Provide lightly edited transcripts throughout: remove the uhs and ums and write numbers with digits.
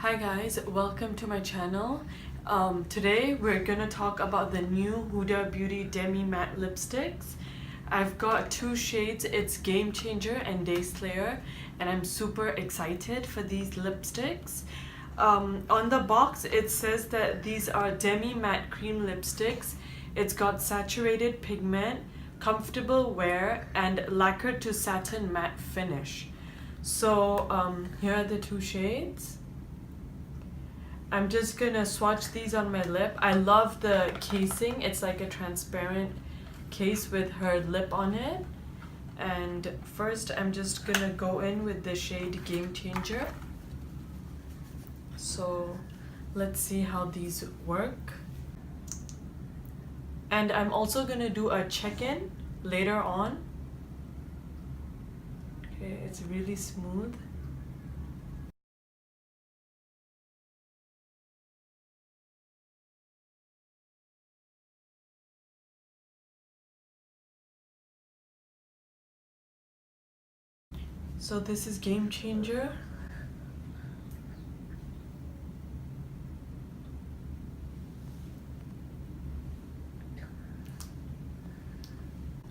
Hi guys, welcome to my channel. Today we're gonna talk about the new Huda Beauty Demi Matte Lipsticks. I've got two shades, it's Game Changer and Day Slayer, and I'm super excited for these lipsticks. On the box it says that these are Demi Matte Cream Lipsticks. It's got saturated pigment, comfortable wear, and lacquered to satin matte finish. So here are the two shades. I'm just gonna swatch these on my lip. I love the casing. It's like a transparent case with her lip on it. And first I'm just gonna go in with the shade Game Changer. So let's see how these work. And I'm also gonna do a check-in later on. Okay, it's really smooth. So this is Game Changer.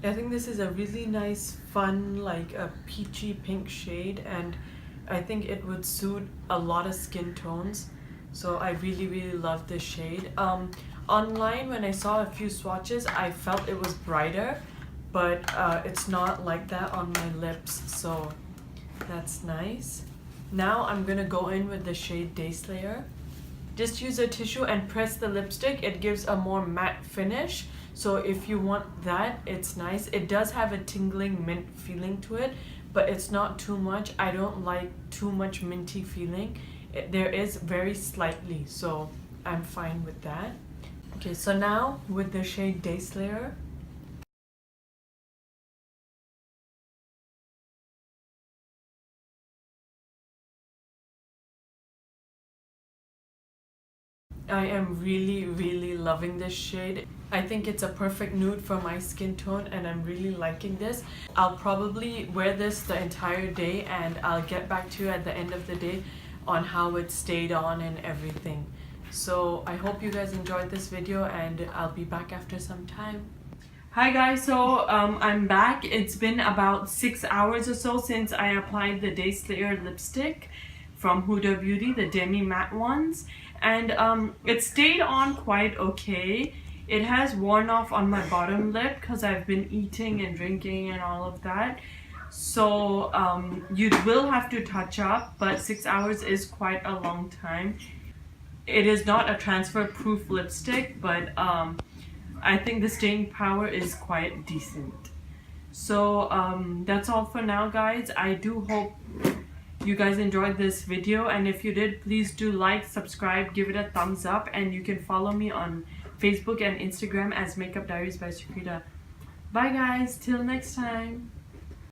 I think this is a really nice, fun, like a peachy pink shade, and I think it would suit a lot of skin tones. So I really love this shade. Online when I saw a few swatches, I felt it was brighter, but it's not like that on my lips, so that's nice. Now I'm gonna go in with the shade Day Slayer. Just use a tissue and press the lipstick. It gives a more matte finish. So if you want that, it's nice. It does have a tingling mint feeling to it, but it's not too much. I don't like too much minty feeling. There is very slightly, so I'm fine with that. Okay, so now with the shade Day Slayer, I am really loving this shade. I think it's a perfect nude for my skin tone and I'm really liking this. I'll probably wear this the entire day and I'll get back to you at the end of the day on how it stayed on and everything. So I hope you guys enjoyed this video and I'll be back after some time. Hi guys, so I'm back. It's been about 6 hours or so since I applied the Day Slayer lipstick from Huda Beauty, the Demi Matte ones, and it stayed on quite okay. It has worn off on my bottom lip because I've been eating and drinking and all of that. So you will have to touch up, but 6 hours is quite a long time. It is not a transfer proof lipstick, but I think the staying power is quite decent. So that's all for now guys. I do hope you guys enjoyed this video, and if you did, please do like, subscribe, give it a thumbs up, and you can follow me on Facebook and Instagram as Makeup Diaries by Sukrita. Bye guys, till next time.